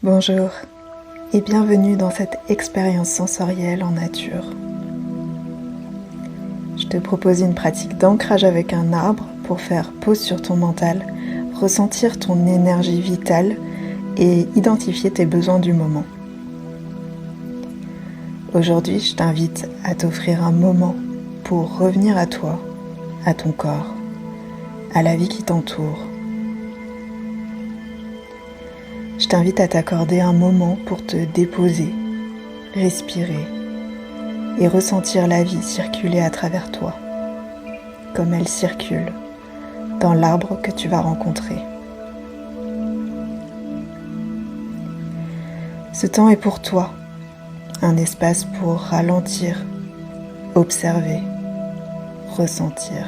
Bonjour et bienvenue dans cette expérience sensorielle en nature. Je te propose une pratique d'ancrage avec un arbre pour faire pause sur ton mental, ressentir ton énergie vitale et identifier tes besoins du moment. Aujourd'hui, je t'invite à t'offrir un moment pour revenir à toi, à ton corps, à la vie qui t'entoure. Je t'invite à t'accorder un moment pour te déposer, respirer et ressentir la vie circuler à travers toi, comme elle circule dans l'arbre que tu vas rencontrer. Ce temps est pour toi, un espace pour ralentir, observer, ressentir,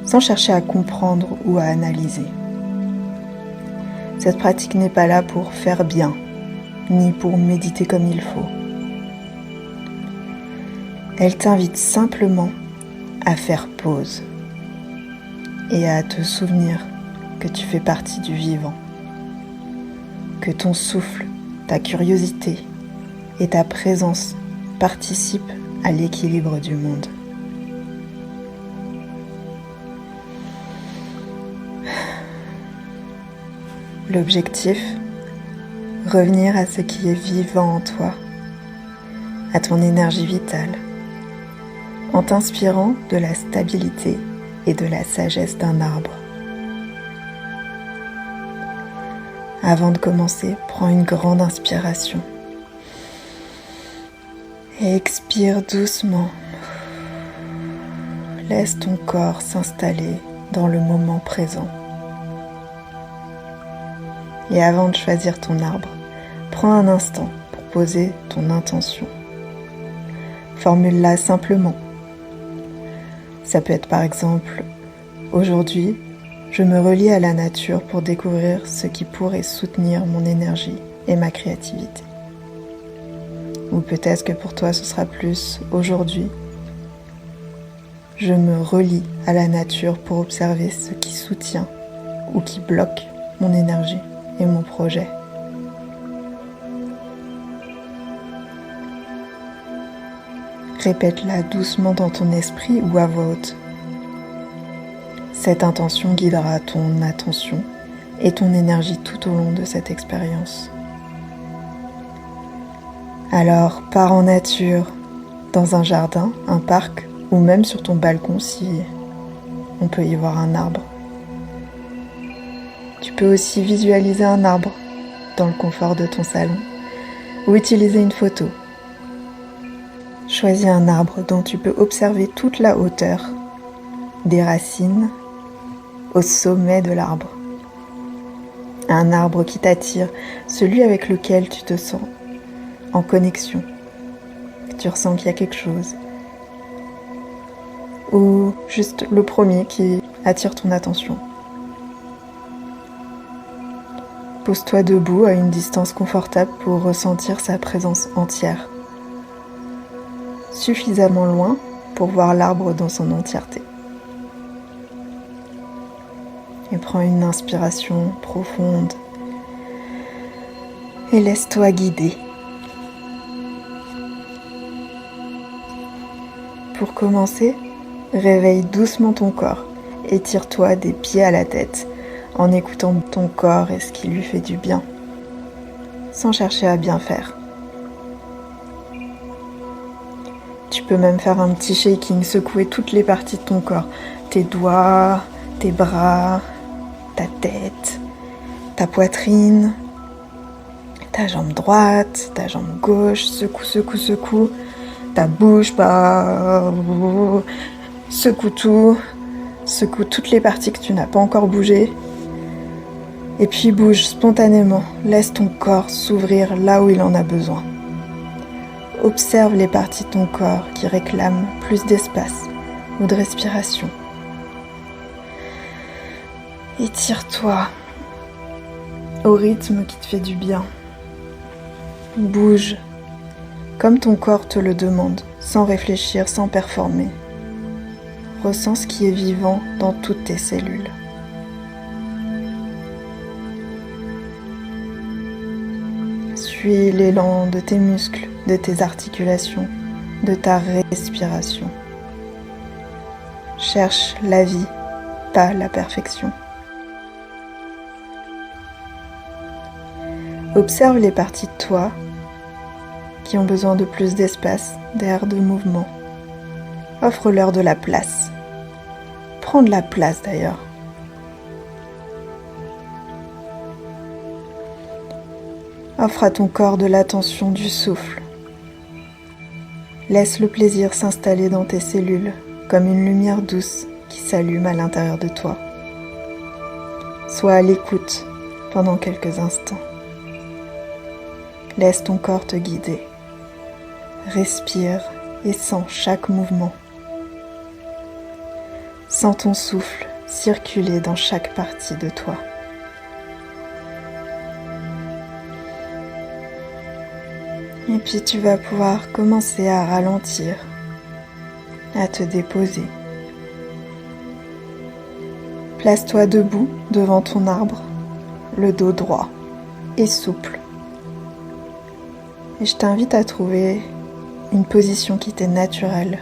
sans chercher à comprendre ou à analyser. Cette pratique n'est pas là pour faire bien, ni pour méditer comme il faut. Elle t'invite simplement à faire pause et à te souvenir que tu fais partie du vivant, que ton souffle, ta curiosité et ta présence participent à l'équilibre du monde. L'objectif, revenir à ce qui est vivant en toi, à ton énergie vitale, en t'inspirant de la stabilité et de la sagesse d'un arbre. Avant de commencer, prends une grande inspiration et expire doucement. Laisse ton corps s'installer dans le moment présent. Et avant de choisir ton arbre, prends un instant pour poser ton intention. Formule-la simplement. Ça peut être par exemple, aujourd'hui, je me relie à la nature pour découvrir ce qui pourrait soutenir mon énergie et ma créativité. Ou peut-être que pour toi ce sera plus, aujourd'hui, je me relie à la nature pour observer ce qui soutient ou qui bloque mon énergie et mon projet. Répète-la doucement dans ton esprit ou à voix haute. Cette intention guidera ton attention et ton énergie tout au long de cette expérience. Alors, pars en nature, dans un jardin, un parc ou même sur ton balcon si on peut y voir un arbre. Tu peux aussi visualiser un arbre dans le confort de ton salon ou utiliser une photo. Choisis un arbre dont tu peux observer toute la hauteur des racines au sommet de l'arbre. Un arbre qui t'attire, celui avec lequel tu te sens en connexion, que tu ressens qu'il y a quelque chose. Ou juste le premier qui attire ton attention. Pose-toi debout à une distance confortable pour ressentir sa présence entière. Suffisamment loin pour voir l'arbre dans son entièreté. Et prends une inspiration profonde et laisse-toi guider. Pour commencer, réveille doucement ton corps. Étire-toi des pieds à la tête en écoutant ton corps et ce qui lui fait du bien, sans chercher à bien faire. Tu peux même faire un petit shaking, secouer toutes les parties de ton corps, tes doigts, tes bras, ta tête, ta poitrine, ta jambe droite, ta jambe gauche, secoue, secoue, secoue, ta bouche, secoue tout, secoue toutes les parties que tu n'as pas encore bougées. Et puis bouge spontanément, laisse ton corps s'ouvrir là où il en a besoin. Observe les parties de ton corps qui réclament plus d'espace ou de respiration. Étire-toi au rythme qui te fait du bien. Bouge comme ton corps te le demande, sans réfléchir, sans performer. Ressens ce qui est vivant dans toutes tes cellules. Suis l'élan de tes muscles, de tes articulations, de ta respiration. Cherche la vie, pas la perfection. Observe les parties de toi qui ont besoin de plus d'espace, d'air, de mouvement. Offre-leur de la place. Prends de la place d'ailleurs. Offre à ton corps de l'attention, du souffle. Laisse le plaisir s'installer dans tes cellules comme une lumière douce qui s'allume à l'intérieur de toi. Sois à l'écoute pendant quelques instants. Laisse ton corps te guider. Respire et sens chaque mouvement. Sens ton souffle circuler dans chaque partie de toi. Et puis tu vas pouvoir commencer à ralentir, à te déposer. Place-toi debout devant ton arbre, le dos droit et souple. Et je t'invite à trouver une position qui t'est naturelle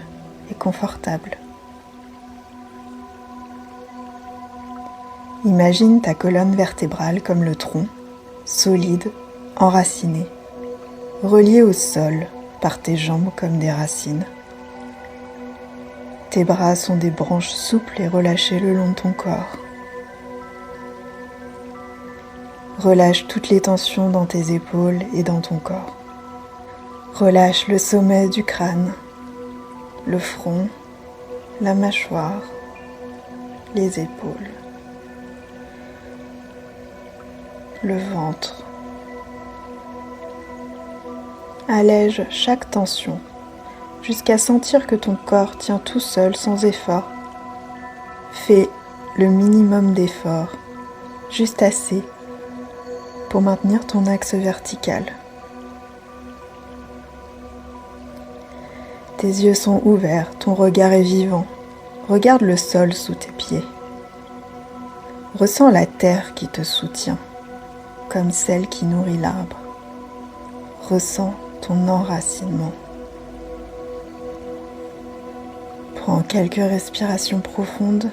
et confortable. Imagine ta colonne vertébrale comme le tronc, solide, enraciné, relié au sol par tes jambes comme des racines. Tes bras sont des branches souples et relâchées le long de ton corps. Relâche toutes les tensions dans tes épaules et dans ton corps. Relâche le sommet du crâne, le front, la mâchoire, les épaules, le ventre. Allège chaque tension jusqu'à sentir que ton corps tient tout seul sans effort. Fais le minimum d'effort, juste assez pour maintenir ton axe vertical. Tes yeux sont ouverts, ton regard est vivant. Regarde le sol sous tes pieds. Ressens la terre qui te soutient, comme celle qui nourrit l'arbre. Ressens ton enracinement. Prends quelques respirations profondes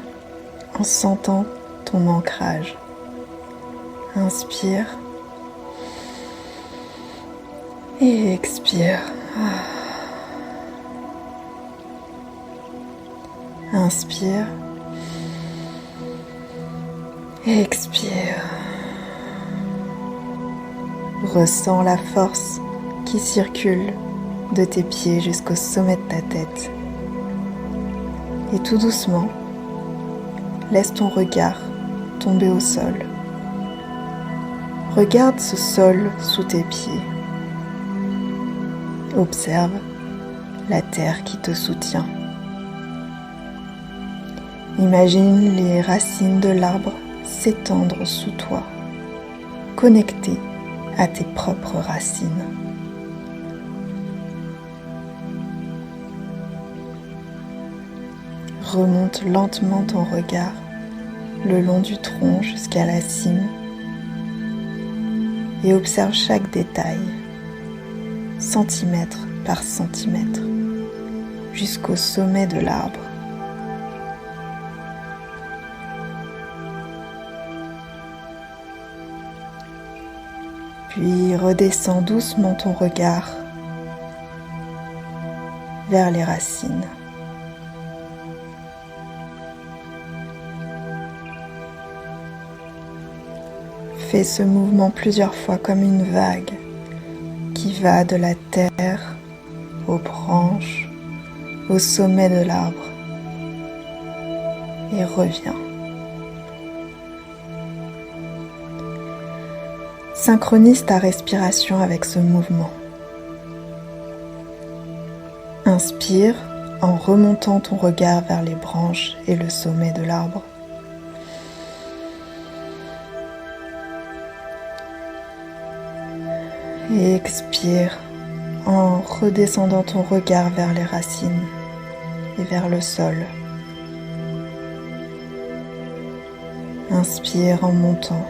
en sentant ton ancrage. Inspire et expire. Inspire et expire. Ressens la force qui circule de tes pieds jusqu'au sommet de ta tête. Et tout doucement, laisse ton regard tomber au sol. Regarde ce sol sous tes pieds. Observe la terre qui te soutient. Imagine les racines de l'arbre s'étendre sous toi, connectées à tes propres racines. Remonte lentement ton regard le long du tronc jusqu'à la cime et observe chaque détail, centimètre par centimètre, jusqu'au sommet de l'arbre. Puis redescends doucement ton regard vers les racines. Fais ce mouvement plusieurs fois comme une vague qui va de la terre aux branches, au sommet de l'arbre et revient. Synchronise ta respiration avec ce mouvement. Inspire en remontant ton regard vers les branches et le sommet de l'arbre. Et expire en redescendant ton regard vers les racines et vers le sol. Inspire en montant.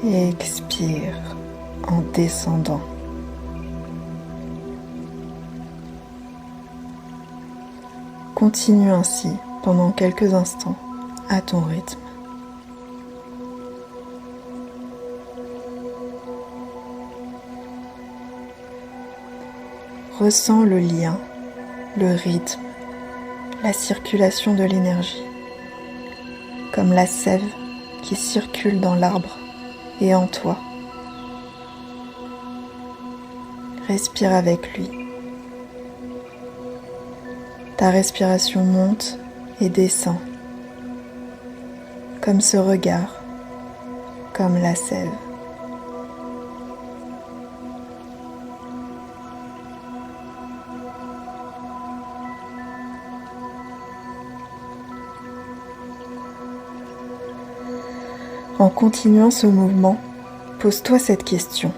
Et expire en descendant. Continue ainsi pendant quelques instants à ton rythme. Ressens le lien, le rythme, la circulation de l'énergie, comme la sève qui circule dans l'arbre et en toi. Respire avec lui. Ta respiration monte et descend, comme ce regard, comme la sève. En continuant ce mouvement, pose-toi cette question.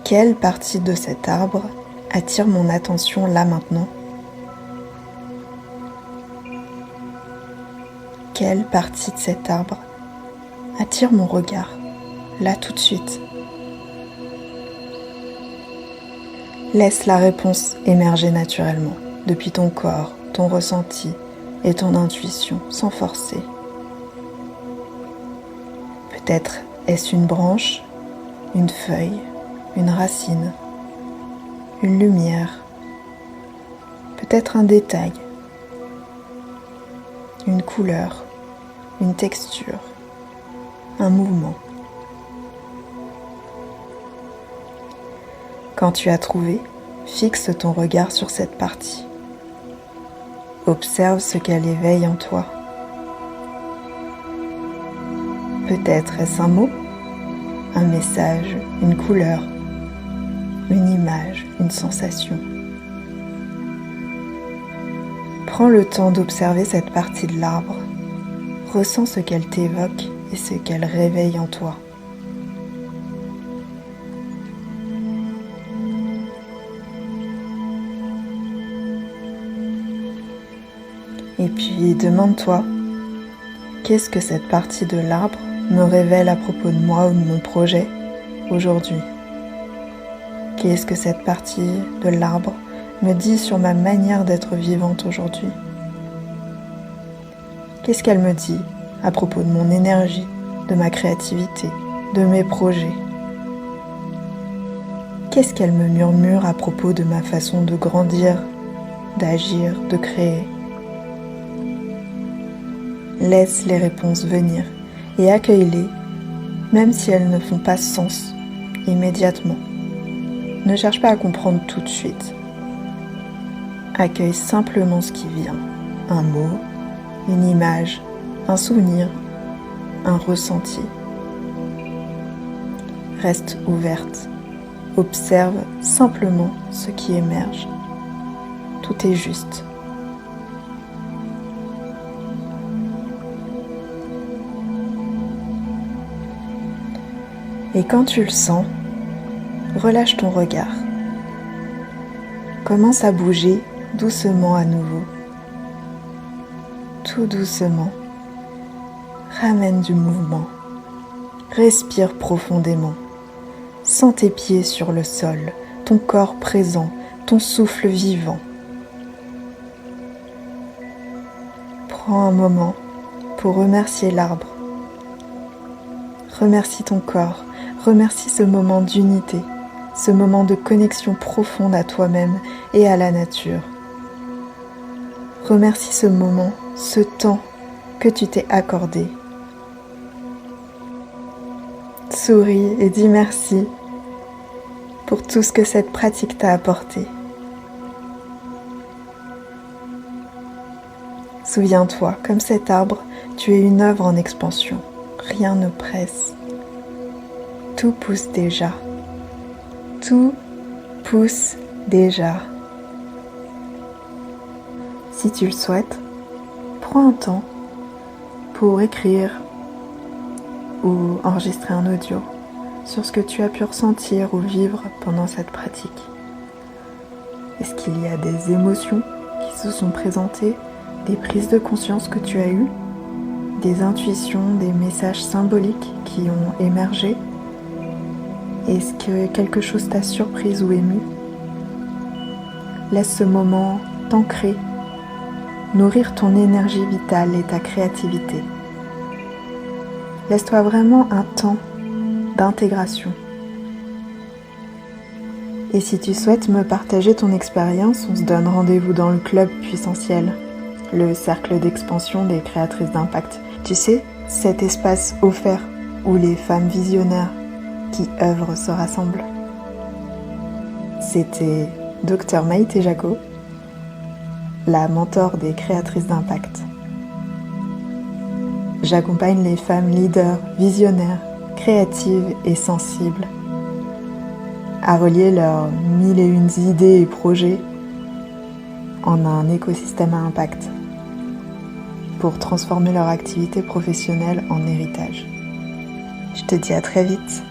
Quelle partie de cet arbre attire mon attention là maintenant? Quelle partie de cet arbre attire mon regard là tout de suite? Laisse la réponse émerger naturellement depuis ton corps, ton ressenti et ton intuition sans forcer. Peut-être est-ce une branche, une feuille, une racine, une lumière, peut-être un détail, une couleur, une texture, un mouvement. Quand tu as trouvé, fixe ton regard sur cette partie. Observe ce qu'elle éveille en toi. Peut-être est-ce un mot, un message, une couleur, une image, une sensation. Prends le temps d'observer cette partie de l'arbre. Ressens ce qu'elle t'évoque et ce qu'elle réveille en toi. Et puis demande-toi, qu'est-ce que cette partie de l'arbre me révèle à propos de moi ou de mon projet aujourd'hui? Qu'est-ce que cette partie de l'arbre me dit sur ma manière d'être vivante aujourd'hui? Qu'est-ce qu'elle me dit à propos de mon énergie, de ma créativité, de mes projets? Qu'est-ce qu'elle me murmure à propos de ma façon de grandir, d'agir, de créer? Laisse les réponses venir et accueille-les, même si elles ne font pas sens immédiatement. Ne cherche pas à comprendre tout de suite. Accueille simplement ce qui vient. Un mot, une image, un souvenir, un ressenti. Reste ouverte. Observe simplement ce qui émerge. Tout est juste. Et quand tu le sens, relâche ton regard. Commence à bouger doucement à nouveau. Tout doucement. Ramène du mouvement. Respire profondément. Sens tes pieds sur le sol, ton corps présent, ton souffle vivant. Prends un moment pour remercier l'arbre. Remercie ton corps. Remercie ce moment d'unité, ce moment de connexion profonde à toi-même et à la nature. Remercie ce moment, ce temps que tu t'es accordé. Souris et dis merci pour tout ce que cette pratique t'a apporté. Souviens-toi, comme cet arbre, tu es une œuvre en expansion. Rien ne presse. Tout pousse déjà. Tout pousse déjà. Si tu le souhaites, prends un temps pour écrire ou enregistrer un audio sur ce que tu as pu ressentir ou vivre pendant cette pratique. Est-ce qu'il y a des émotions qui se sont présentées, des prises de conscience que tu as eues, des intuitions, des messages symboliques qui ont émergé? Est-ce que quelque chose t'a surprise ou émue? Laisse ce moment t'ancrer, nourrir ton énergie vitale et ta créativité. Laisse-toi vraiment un temps d'intégration. Et si tu souhaites me partager ton expérience, on se donne rendez-vous dans le club Puissentiel, le cercle d'expansion des créatrices d'impact. Tu sais, cet espace offert où les femmes visionnaires qui œuvrent se rassemblent. C'était Dr Maïté Jaco, la mentor des créatrices d'impact. J'accompagne les femmes leaders, visionnaires, créatives et sensibles à relier leurs 1001 idées et projets en un écosystème à impact pour transformer leur activité professionnelle en héritage. Je te dis à très vite.